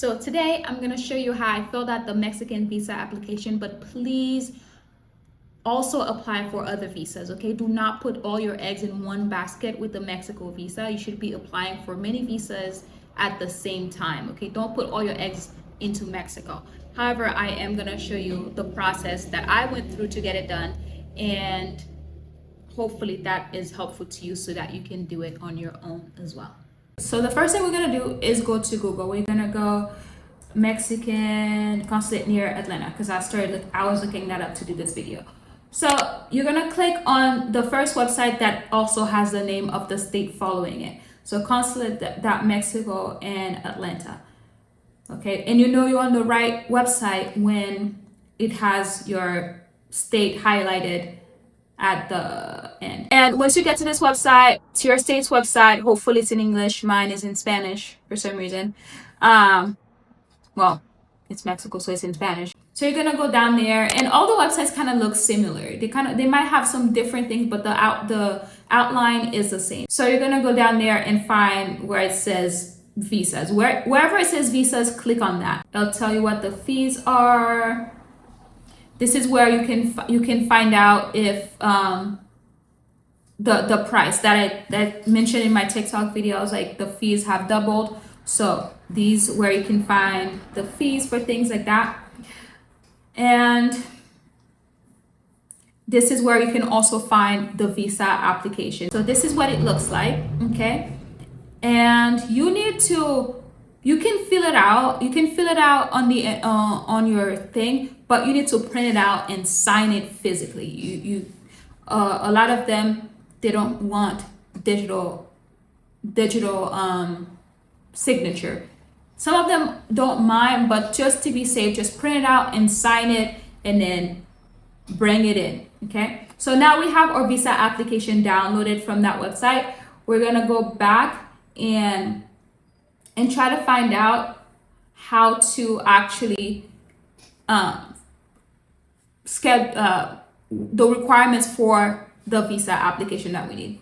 So today I'm going to show you how I filled out the Mexican visa application, but please also apply for other visas, okay? Do not put all your eggs in one basket with the Mexico visa. You should be applying for many visas at the same time, okay? Don't put all your eggs into Mexico. However, I am going to show you the process that I went through to get it done, and hopefully that is helpful to you so that you can do it on your own as well. So the first thing we're gonna do is go to Google. We're gonna go Mexican consulate near Atlanta because I was looking that up to do this video. So you're gonna click on the first website that also has the name of the state following it. So consulate.mexico and Atlanta. Okay, and you know you're on the right website when it has your state highlighted at the end. And once you get to this website, to your state's website, hopefully it's in English. Mine is in Spanish for some reason. Well, it's Mexico, so it's in Spanish. So you're gonna go down there, and all the websites kind of look similar. They might have some different things, but the outline is the same. So you're gonna go down there and find where it says visas. Wherever it says visas, click on that. It'll tell you what the fees are. This is where you can find out if the price that I mentioned in my TikTok videos, like the fees have doubled. So these where you can find the fees for things like that. And this is where you can also find the visa application. So this is what it looks like, okay? And you can fill it out. You can fill it out on the on your thing, but you need to print it out and sign it physically. A lot of them, they don't want digital signature. Some of them don't mind, but just to be safe, just print it out and sign it and then bring it in. Okay, so now we have our visa application downloaded from that website. We're gonna go back and try to find out how to actually schedule the requirements for the visa application that we need.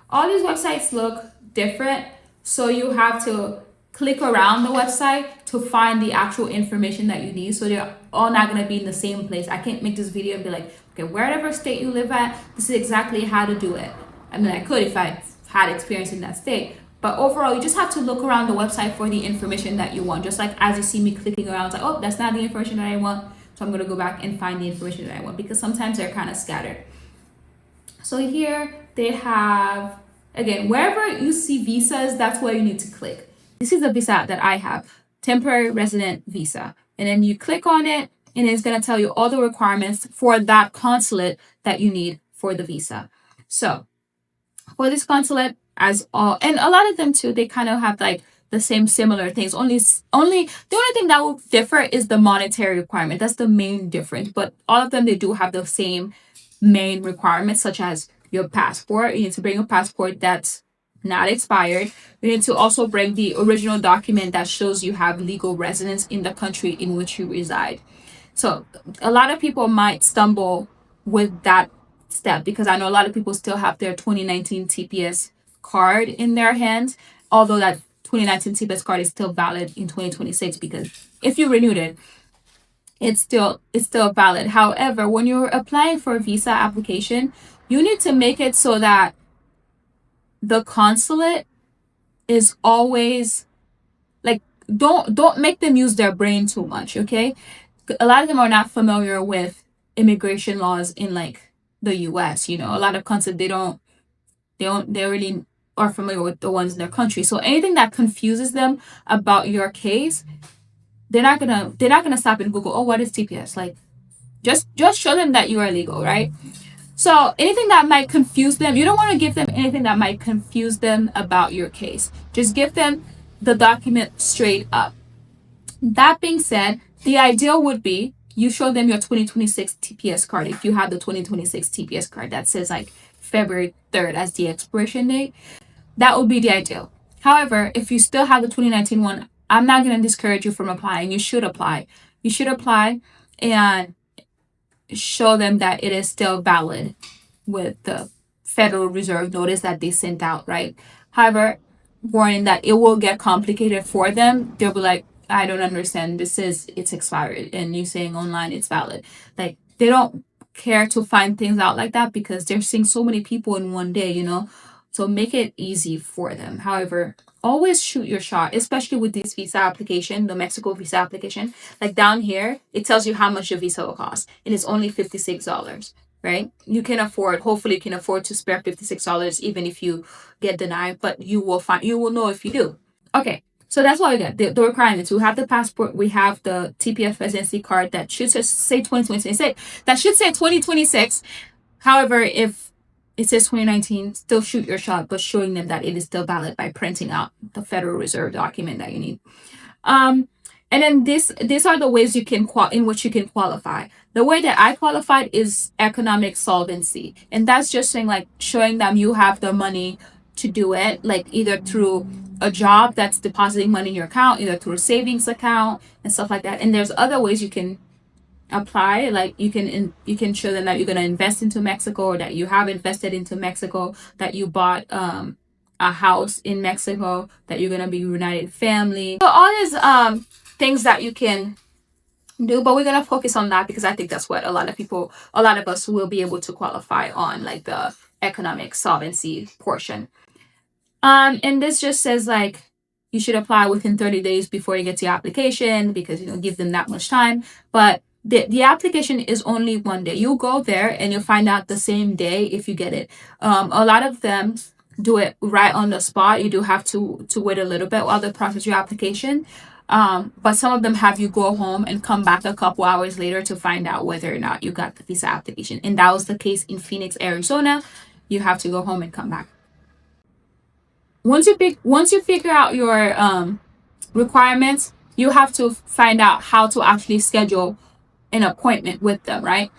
All these websites look different, so you have to click around the website to find the actual information that you need. So they're all not going to be in the same place. I can't make this video and be like, okay, wherever state you live at, this is exactly how to do it. I mean, I could if I had experience in that state, but overall you just have to look around the website for the information that you want. Just like as you see me clicking around, it's like, oh, that's not the information that I want, so I'm going to go back and find the information that I want, because sometimes they're kind of scattered. So here they have, again, wherever you see visas, that's where you need to click. This is the visa that I have, temporary resident visa, and then you click on it and it's going to tell you all the requirements for that consulate that you need for the visa. So for this consulate, and a lot of them too, they kind of have like the same similar things. Only the only thing that will differ is the monetary requirement. That's the main difference. But all of them, they do have the same main requirements, such as your passport. You need to bring a passport that's not expired. You need to also bring the original document that shows you have legal residence in the country in which you reside. So a lot of people might stumble with that step, because I know a lot of people still have their 2019 TPS card in their hands, although that 2019 TPS card is still valid in 2026, because if you renewed it, it's still valid. However, when you're applying for a visa application, you need to make it so that the consulate is always like, don't make them use their brain too much, okay? A lot of them are not familiar with immigration laws in like the US. You know, a lot of consulates, they really are familiar with the ones in their country. So anything that confuses them about your case, they're not gonna stop and Google, oh, what is TPS? Like, just show them that you are legal, right? So anything that might confuse them, you don't want to give them anything that might confuse them about your case. Just give them the document straight up. That being said, the ideal would be you show them your 2026 TPS card. If you have the 2026 TPS card that says like February 3rd as the expiration date, that would be the ideal. However, if you still have the 2019 one, I'm not going to discourage you from applying. You should apply. You should apply and show them that it is still valid with the Federal Reserve notice that they sent out, right? However, warning that it will get complicated for them, they'll be like, I don't understand. This is it's expired, and you saying online it's valid. Like they don't care to find things out like that because they're seeing so many people in one day, you know. So make it easy for them. However, always shoot your shot, especially with this visa application, the Mexico visa application. Like down here, it tells you how much your visa will cost, and it's only $56. Right? You can afford. Hopefully, you can afford to spare $56, even if you get denied. But you will know if you do. Okay, so that's what we got. The requirements. We have the passport. We have the TPS residency card that should say 2026. That should say 2026. However, if it says 2019, still shoot your shot, but showing them that it is still valid by printing out the Federal Reserve document that you need. And then these are the ways you can in which you can qualify. The way that I qualified is economic solvency, and that's just saying like showing them you have the money to do it, like either through a job that's depositing money in your account, either through a savings account and stuff like that. And there's other ways you can apply, like you can show them that you're going to invest into Mexico, or that you have invested into Mexico, that you bought a house in Mexico, that you're going to be united family. So all these things that you can do, but we're going to focus on that because I think that's what a lot of us will be able to qualify on, like the economic solvency portion. And this just says like you should apply within 30 days before you get to your application, because you don't give them that much time. But the application is only one day. You go there and you'll find out the same day if you get it. A lot of them do it right on the spot. You do have to wait a little bit while they process your application. But some of them have you go home and come back a couple hours later to find out whether or not you got the visa application. And that was the case in Phoenix, Arizona. You have to go home and come back. Once you figure out your requirements, you have to find out how to actually schedule an appointment with them, right?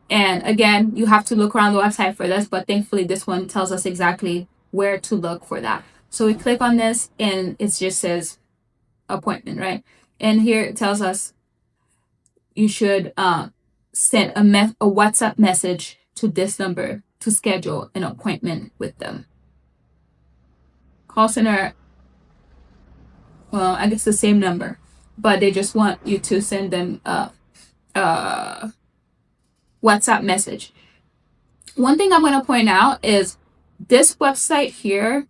And again, you have to look around the website for this, but thankfully this one tells us exactly where to look for that. So we click on this and it just says appointment, right? And here it tells us you should send a WhatsApp message to this number to schedule an appointment with them. Call center, well, I guess the same number, but they just want you to send them a WhatsApp message. One thing I'm going to point out is this website here,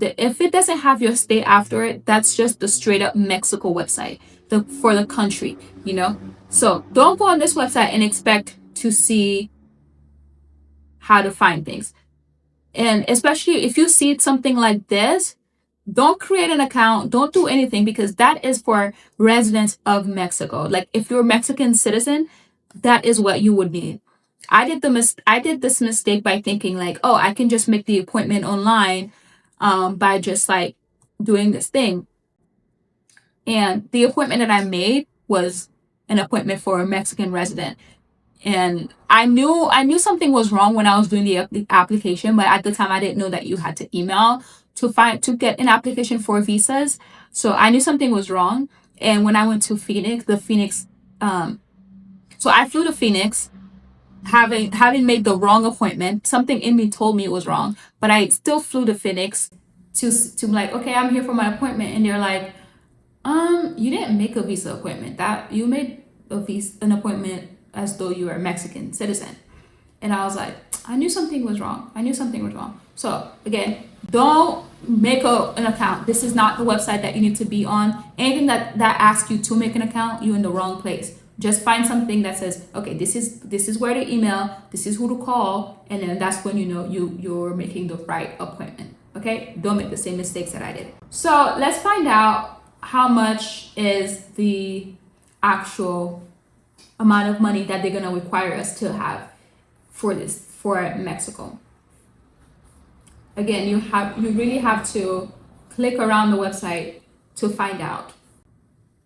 if it doesn't have your state after it, that's just the straight up Mexico website for the country, you know? So don't go on this website and expect to see how to find things. And especially if you see something like this, don't create an account, don't do anything, because that is for residents of Mexico. Like if you're a Mexican citizen, that is what you would need. I did this mistake by thinking like, oh, I can just make the appointment online by just like doing this thing. And the appointment that I made was an appointment for a Mexican resident. And I knew something was wrong when I was doing the application, but at the time I didn't know that you had to email to get an application for visas. So I knew something was wrong. And when I went to Phoenix, so I flew to Phoenix, having made the wrong appointment. Something in me told me it was wrong, but I still flew to Phoenix to like, okay, I'm here for my appointment, and they're like, you didn't make a visa appointment. That you made an appointment as though you were a Mexican citizen. And I was like, I knew something was wrong. So again, don't make an account. This is not the website that you need to be on. Anything that asks you to make an account, you're in the wrong place. Just find something that says, okay, this is where to email, this is who to call, and then that's when you know you're making the right appointment. Okay? Don't make the same mistakes that I did. So let's find out how much is the actual amount of money that they're going to require us to have for Mexico. Again, you really have to click around the website to find out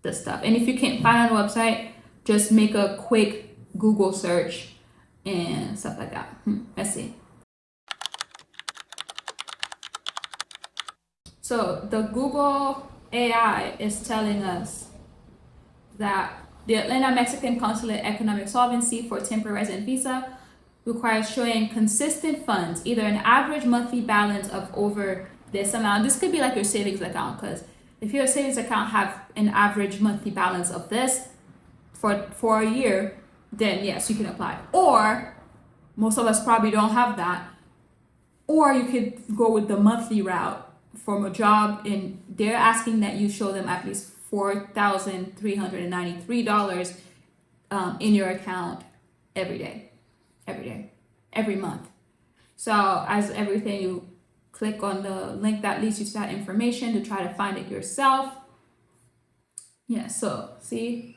the stuff. And if you can't find on the website, just make a quick Google search and stuff like that. Let's see. So the Google AI is telling us that the Atlanta Mexican consulate economic solvency for temporary resident visa requires showing consistent funds, either an average monthly balance of over this amount. This could be like your savings account, because if your savings account have an average monthly balance of this for a year, then yes, you can apply. Or most of us probably don't have that. Or you could go with the monthly route from a job, and they're asking that you show them at least $4,393 in your account every month. So as everything, you click on the link that leads you to that information to try to find it yourself. Yeah, so see,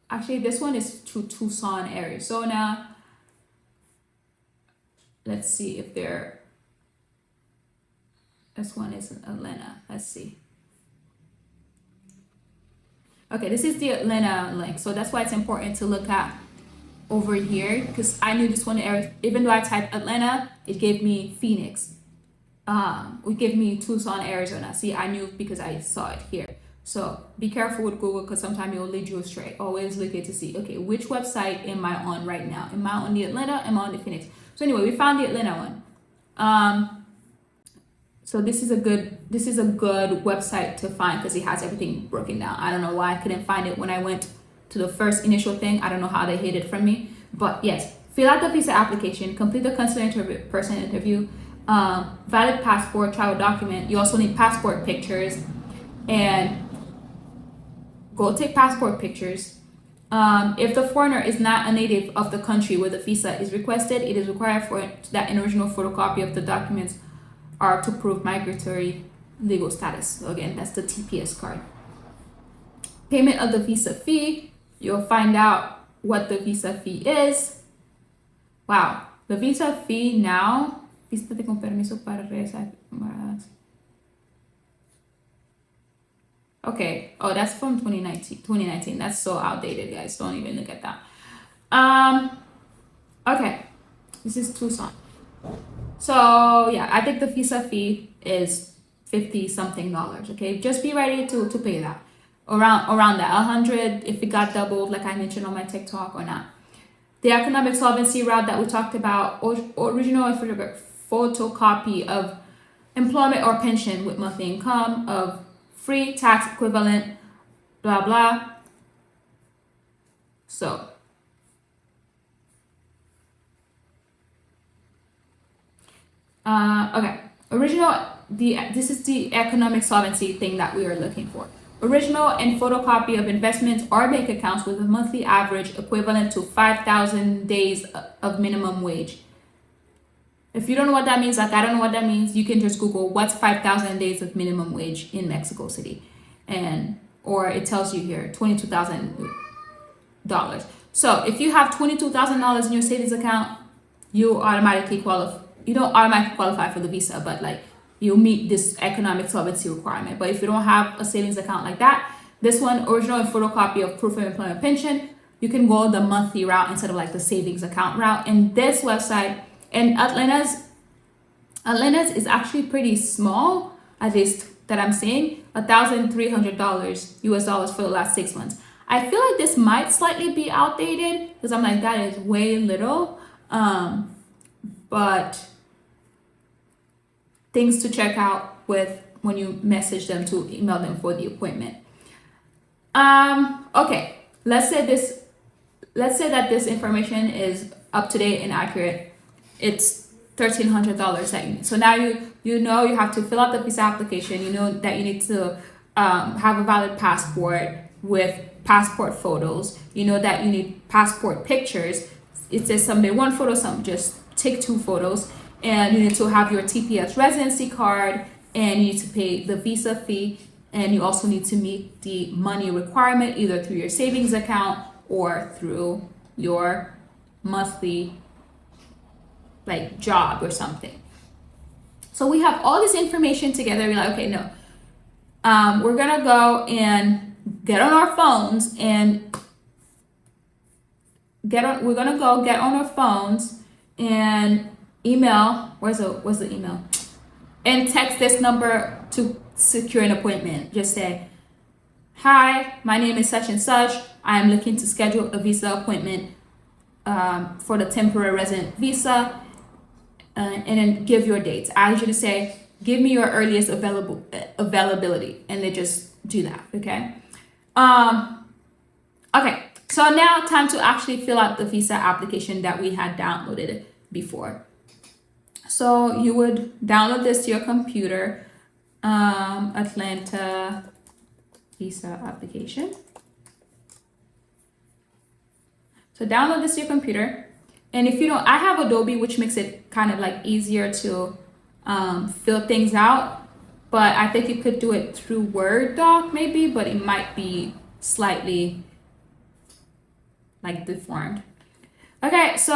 actually this one is to Tucson, Arizona. Let's see if this one is in Atlanta. Let's see. Okay, this is the Atlanta link. So that's why it's important to look at over here, because I knew this one, even though I typed Atlanta, it gave me Phoenix. It gave me Tucson, Arizona. See, I knew because I saw it here. So be careful with Google, because sometimes it will lead you astray. Always look at to see, okay, which website am I on right now? Am I on the Atlanta? Am I on the Phoenix? So anyway, we found the Atlanta one. So this is a good website to find, because it has everything broken down. I don't know why I couldn't find it when I went to the first initial thing. I don't know how they hid it from me. But yes, fill out the visa application, complete the consulate person interview, valid passport, travel document. You also need passport pictures, and go take passport pictures. If the foreigner is not a native of the country where the visa is requested, it is required for that an original photocopy of the documents are to prove migratory legal status. So again, that's the TPS card. Payment of the visa fee. You'll find out what the visa fee is. Wow, the visa fee now. Vístate con permiso para regresar. Okay. Oh, that's from 2019. That's so outdated, guys. Don't even look at that. Okay. This is Tucson. So yeah, I think the visa fee is $50 something. Okay, just be ready to pay that around that 100 if it got doubled, like I mentioned on my TikTok, or not. The economic solvency route that we talked about, original photocopy of employment or pension with monthly income of free tax equivalent, blah blah. So okay, this is the economic solvency thing that we are looking for. Original and photocopy of investments or bank accounts with a monthly average equivalent to 5,000 days of minimum wage. If you don't know what that means, like I don't know what that means, you can just Google what's 5,000 days of minimum wage in Mexico City, or it tells you here $22,000. So if you have $22,000 in your savings account, you don't automatically qualify for the visa, but like you meet this economic solvency requirement. But if you don't have a savings account like that, this one, original and photocopy of proof of employment pension, you can go the monthly route instead of like the savings account route. And this website, and Atlanta's is actually pretty small, at least that I'm seeing, $1,300 US dollars for the last 6 months. I feel like this might slightly be outdated, because I'm like, that is way little. But things to check out with when you message them to email them for the appointment. Okay, let's say that this information is up to date and accurate. It's $1,300 that you need. So now you know you have to fill out the visa application. You know that you need to have a valid passport with passport photos. You know that you need passport pictures. It says some one photo, some just take 2 photos. And you need to have your TPS residency card, and you need to pay the visa fee, and you also need to meet the money requirement either through your savings account or through your monthly like job or something. So we have all this information together. We're like, okay, no, we're gonna go and get on our phones and get on our phones and email, where's the email, and text this number to secure an appointment. Just say, hi, my name is such and such. I am looking to schedule a visa appointment for the temporary resident visa, and then give your dates. I usually say give me your earliest availability, and they just do that. Okay. Okay. So now time to actually fill out the visa application that we had downloaded before. So you would download this to your computer, Atlanta visa application. So download this to your computer. And if you don't, I have Adobe, which makes it kind of like easier to fill things out. But I think you could do it through Word doc maybe, but it might be slightly like deformed. Okay, so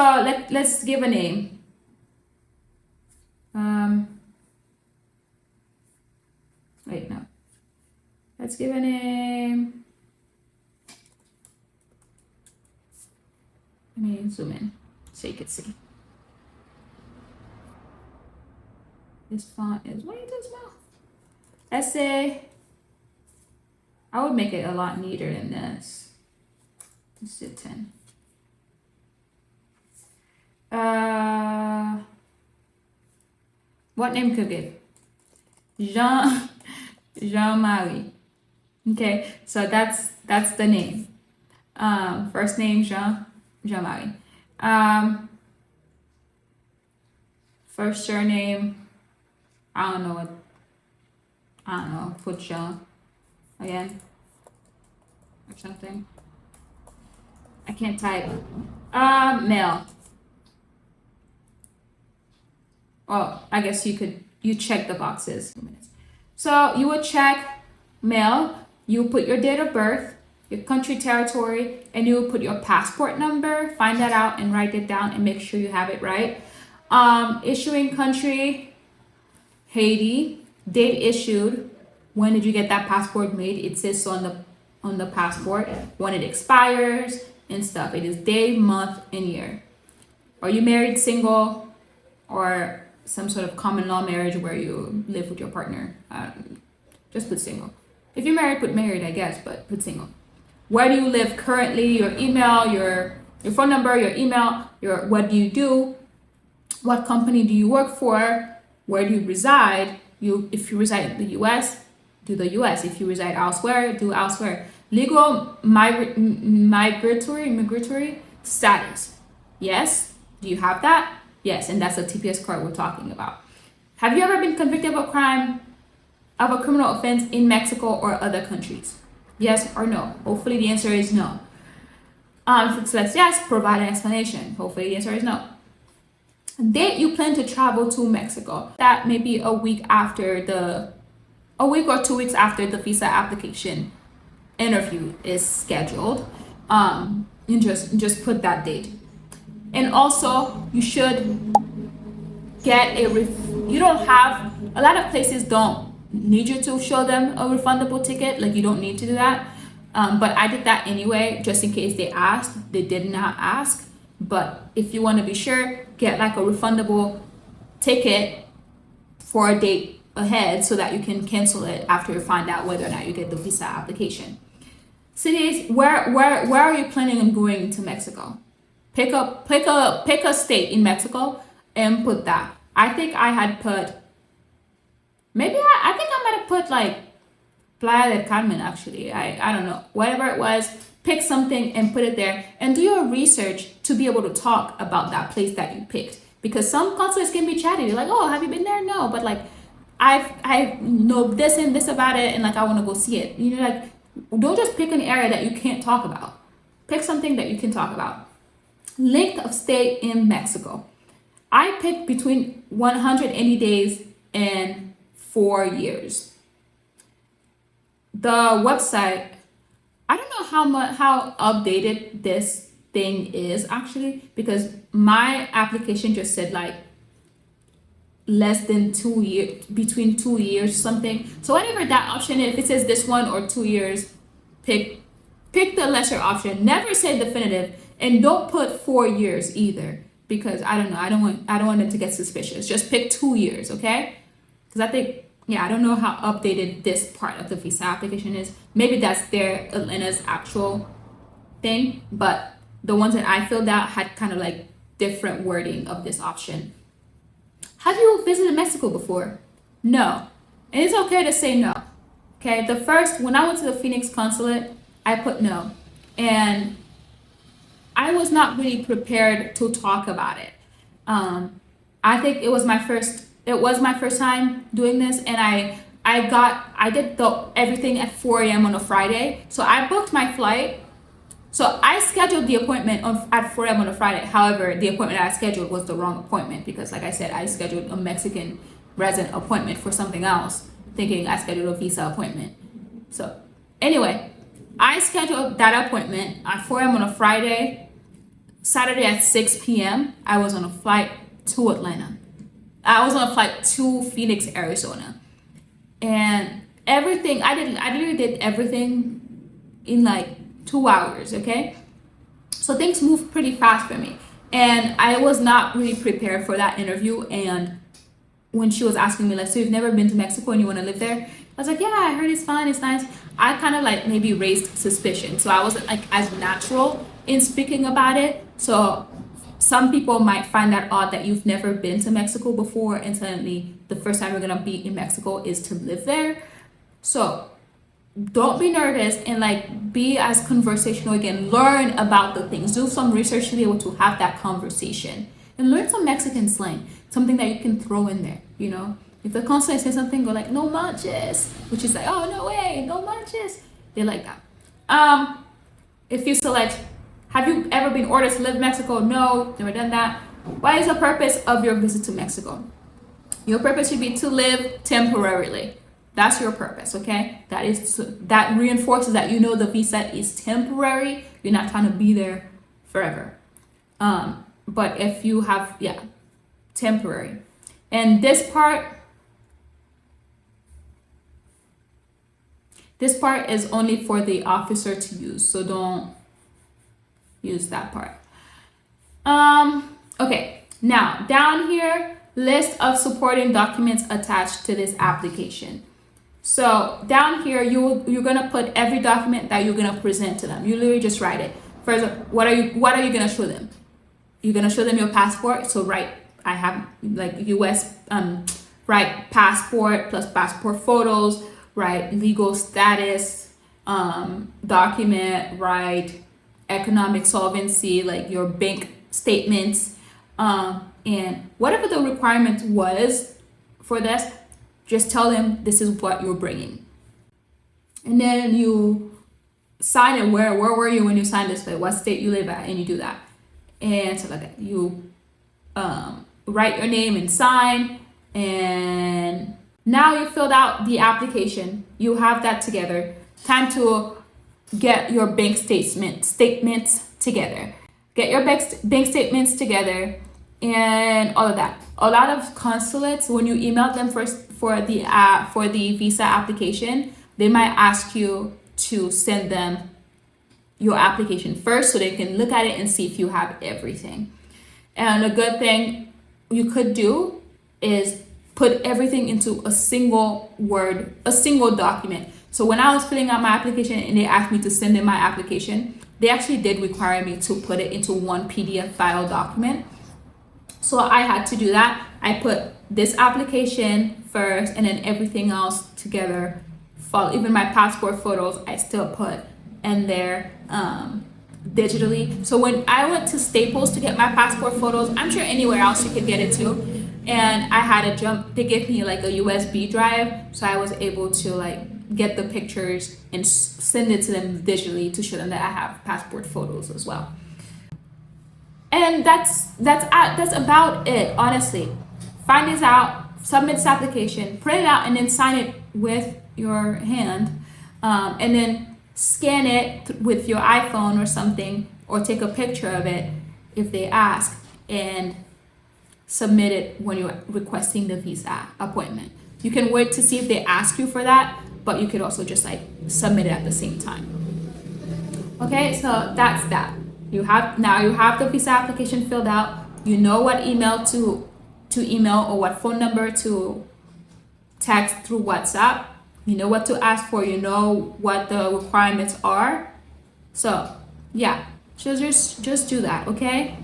let's give a name. Wait, no. Let's give a name. Let me zoom in so you can see. This font is way too small. Let's say I would make it a lot neater than this. Let's do 10. What name could give? Jean-Marie. Okay, so that's the name. First name Jean-Marie. First surname, I don't know, put Jean again or something. I can't type. Male. Well, I guess you check the boxes. So you would check male, you put your date of birth, your country, territory, and you would put your passport number, find that out and write it down and make sure you have it right. Issuing country, Haiti, date issued, when did you get that passport made? It says so on the passport, when it expires and stuff. It is day, month, and year. Are you married, single, or some sort of common law marriage where you live with your partner? Just put single. If you're married, put married, I guess, but put single. Where do you live currently? Your email, your phone number, your email, what do you do? What company do you work for? Where do you reside? If you reside in the US, do the US. If you reside elsewhere, do elsewhere. Legal migratory status. Yes. Do you have that? Yes, and that's the TPS card we're talking about. Have you ever been convicted of a criminal offense in Mexico or other countries? Yes or no? Hopefully the answer is no. If it says yes, provide an explanation. Hopefully the answer is no. Date you plan to travel to Mexico. That may be a week or 2 weeks after the visa application interview is scheduled. You just put that date. And also you should get a lot of places don't need you to show them a refundable ticket. Like, you don't need to do that. But I did that anyway, just in case they asked. They did not ask. But if you want to be sure, get like a refundable ticket for a date ahead so that you can cancel it after you find out whether or not you get the visa application. Cities, where are you planning on going to Mexico? Pick a state in Mexico and put that. I think I had put, I think I might have put like Playa del Carmen, actually. I don't know. Whatever it was, pick something and put it there, and do your research to be able to talk about that place that you picked. Because some consulates can be chatty. You're like, oh, have you been there? No, but like, I know this and this about it, and like, I want to go see it. You know, like, don't just pick an area that you can't talk about. Pick something that you can talk about. Length of stay in Mexico. I picked between 180 days and 4 years. The website, I don't know how updated this thing is actually, because my application just said like less than 2 years, between 2 years something. So whatever that option is, if it says this one or 2 years, pick the lesser option. Never say definitive, and don't put 4 years either, because I don't know, I don't want them to get suspicious. Just pick 2 years, okay? Because I think, I don't know how updated this part of the visa application is. Maybe that's their Atlanta's actual thing, but the ones that I filled out had kind of like different wording of this option. Have you visited Mexico before? No. And it's okay to say no. Okay, when I went to the Phoenix consulate, I put no. And I was not really prepared to talk about it. Um, I think it was my first time doing this, and I did everything at 4 a.m. on a Friday. So I booked my flight. So I scheduled the appointment at 4 a.m. on a Friday. However, the appointment I scheduled was the wrong appointment because, like I said, I scheduled a Mexican resident appointment for something else, thinking I scheduled a visa appointment. So anyway, I scheduled that appointment at 4 a.m. on a Friday. Saturday at 6 p.m., I was on a flight to Atlanta. I was on a flight to Phoenix, Arizona. And I literally did everything in like 2 hours, okay? So things moved pretty fast for me. And I was not really prepared for that interview. And when she was asking me, like, so you've never been to Mexico and you want to live there? I was like, yeah, I heard it's fun, it's nice. I kind of like maybe raised suspicion. So I wasn't like as natural in speaking about it. So some people might find that odd that you've never been to Mexico before and suddenly the first time you're going to be in Mexico is to live there. So don't be nervous and like be as conversational again. Learn about the things. Do some research to be able to have that conversation. And learn some Mexican slang, something that you can throw in there, you know? If the consulate says something, go like, no manches, which is like, oh, no way, no manches. They like that. If you select, have you ever been ordered to live in Mexico? No, never done that. What is the purpose of your visit to Mexico? Your purpose should be to live temporarily. That's your purpose, okay? That reinforces that you know the visa is temporary. You're not trying to be there forever. But if you have, temporary. And this part is only for the officer to use, so don't use that part. Okay, now down here, list of supporting documents attached to this application. So down here, you're gonna put every document that you're gonna present to them. You literally just write it. First, what are you gonna show them? You're gonna show them your passport. So I have like U.S. Write passport plus passport photos. Write legal status document. Write economic solvency, like your bank statements, and whatever the requirement was for this. Just tell them this is what you're bringing. And then you sign it. Where were you when you signed this? Like what state you live at, and you do that. And so like that. You write your name and sign. And now you filled out the application. You have that together. Time to get your bank statements together. Get your bank statements together and all of that. A lot of consulates, when you email them first for the visa application, they might ask you to send them your application first so they can look at it and see if you have everything. And a good thing you could do is put everything into a single document. So when I was filling out my application and they asked me to send in my application, they actually did require me to put it into one PDF file document. So I had to do that. I put this application first and then everything else together. Even my passport photos, I still put in there digitally. So when I went to Staples to get my passport photos, I'm sure anywhere else you could get it too. And I had they gave me like a USB drive. So I was able to like get the pictures and send it to them digitally to show them that I have passport photos as well. And that's about it, honestly. Find this out, submit this application, print it out, and then sign it with your hand. And then scan it with your iPhone or something, or take a picture of it if they ask, and submit it when you're requesting the visa appointment. You can wait to see if they ask you for that, but you could also just like submit it at the same time. Okay, so that's that. You have the visa application filled out. You know what email to email or what phone number to text through WhatsApp. You know what to ask for. You know what the requirements are. So yeah, just do that, okay?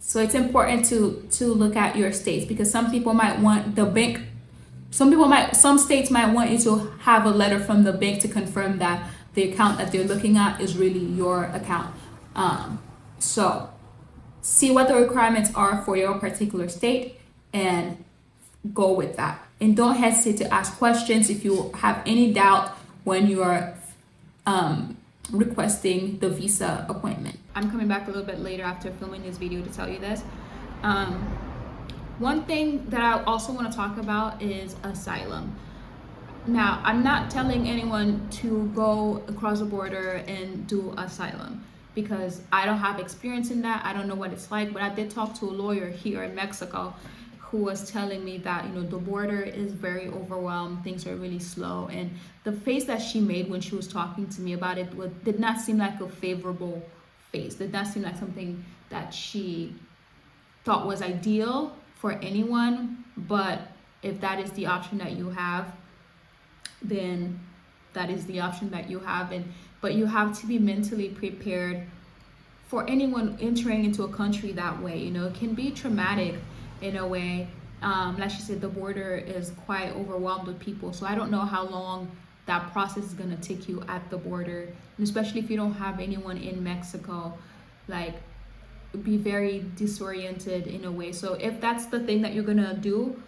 So it's important to look at your states, because some people might want the bank, some states might want you to have a letter from the bank to confirm that the account that they're looking at is really your account. So see what the requirements are for your particular state and go with that. And don't hesitate to ask questions if you have any doubt when you are requesting the visa appointment. I'm coming back a little bit later after filming this video to tell you this. One thing that I also want to talk about is asylum. Now, I'm not telling anyone to go across the border and do asylum, because I don't have experience in that. I don't know what it's like, but I did talk to a lawyer here in Mexico who was telling me that, you know, the border is very overwhelmed, things are really slow, and the face that she made when she was talking to me about it did not seem like a favorable face, did not seem like something that she thought was ideal for anyone. But if that is the option that you have, then that is the option that you have. But you have to be mentally prepared for anyone entering into a country that way. You know, it can be traumatic in a way. Like she said, the border is quite overwhelmed with people, so I don't know how long that process is going to take you at the border, and especially if you don't have anyone in Mexico, like, be very disoriented in a way. So if that's the thing that you're going to do,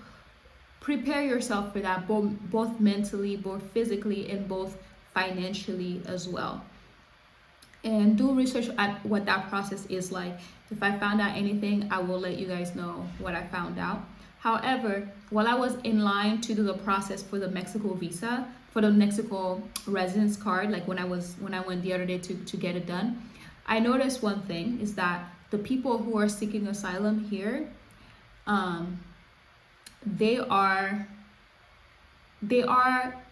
prepare yourself for that, both mentally, both physically, and both financially as well. And do research at what that process is like. If I found out anything, I will let you guys know what I found out. However, while I was in line to do the process for the Mexico visa, for the Mexico residence card, like when I went the other day to get it done, I noticed one thing is that the people who are seeking asylum here, they are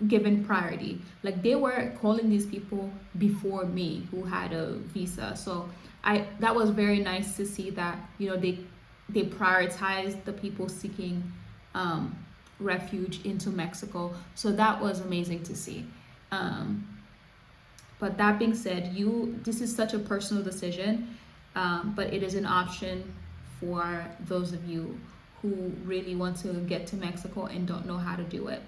given priority. Like, they were calling these people before me who had a visa. So that was very nice to see that, you know, they prioritized the people seeking refuge into Mexico. So that was amazing to see. But that being said, this is such a personal decision, but it is an option for those of you who really want to get to Mexico and don't know how to do it.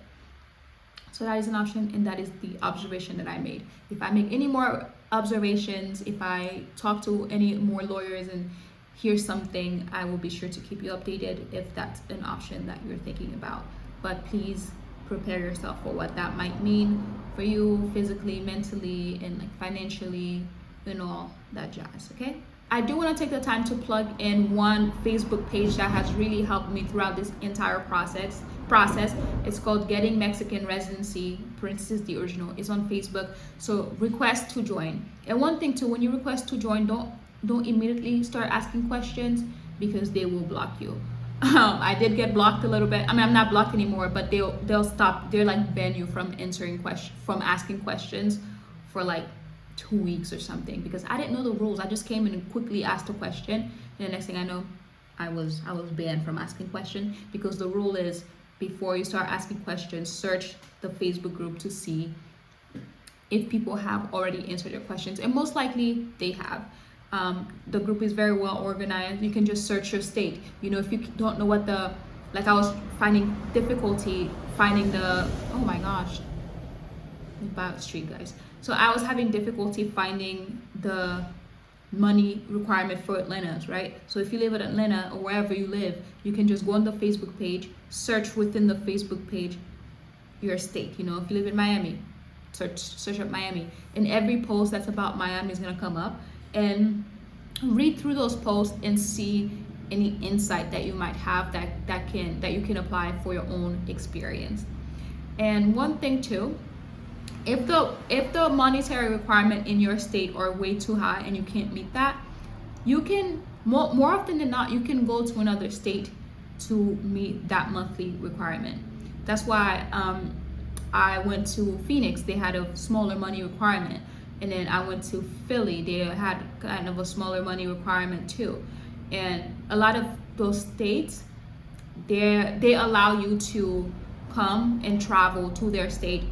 So that is an option, and that is the observation that I made. If I make any more observations, if I talk to any more lawyers and hear something, I will be sure to keep you updated if that's an option that you're thinking about. But please prepare yourself for what that might mean for you physically, mentally, and like financially, and all that jazz, okay? I do want to take the time to plug in one Facebook page that has really helped me throughout this entire process. It's called Getting Mexican Residency, parentheses the original. It's on Facebook. So request to join. And one thing too, when you request to join, don't immediately start asking questions, because they will block you. I did get blocked a little bit. I mean, I'm not blocked anymore, but they'll stop. They're like ban you from from asking questions for like 2 weeks or something, because I didn't know the rules. I just came in and quickly asked a question, and the next thing I know, I was banned from asking questions, because the rule is, before you start asking questions, search the Facebook group to see if people have already answered your questions, and most likely they have. The group is very well organized. You can just search your state. You know, if you don't know what I was finding difficulty finding oh my gosh, bad street guys. So I was having difficulty finding the money requirement for Atlanta, right? So if you live in Atlanta or wherever you live, you can just go on the Facebook page, search within the Facebook page your state. You know, if you live in Miami, search up Miami, and every post that's about Miami is gonna come up, and read through those posts and see any insight that you might have that you can apply for your own experience. And one thing too, if the monetary requirement in your state are way too high and you can't meet that, you can more often than not, you can go to another state to meet that monthly requirement. That's why I went to Phoenix. They had a smaller money requirement, and then I went to Philly. They had kind of a smaller money requirement too. And a lot of those states, they allow you to come and travel to their state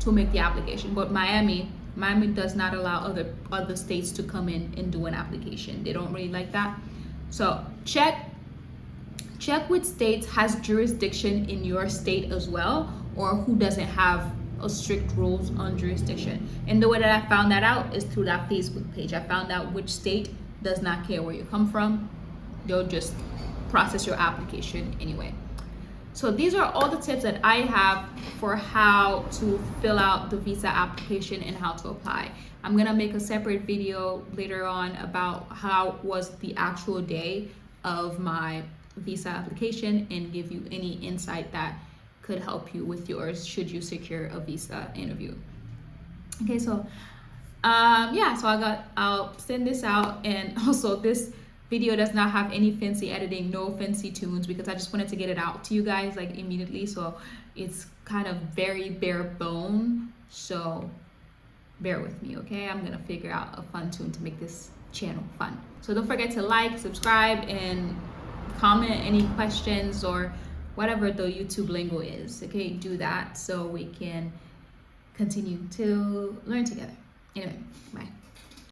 to make the application. But Miami does not allow other states to come in and do an application. They don't really like that. So check which states has jurisdiction in your state as well, or who doesn't have a strict rules on jurisdiction. And the way that I found that out is through that Facebook page. I found out which state does not care where you come from. They'll just process your application anyway. So these are all the tips that I have for how to fill out the visa application and how to apply. I'm gonna make a separate video later on about how was the actual day of my visa application and give you any insight that could help you with yours should you secure a visa interview. Okay, so yeah, so I'll send this out, and also this video does not have any fancy editing, no fancy tunes, because I just wanted to get it out to you guys like immediately. So it's kind of very bare bone, so bear with me, okay? I'm gonna figure out a fun tune to make this channel fun. So don't forget to like, subscribe, and comment any questions or whatever the YouTube lingo is, okay? Do that so we can continue to learn together. Anyway, bye.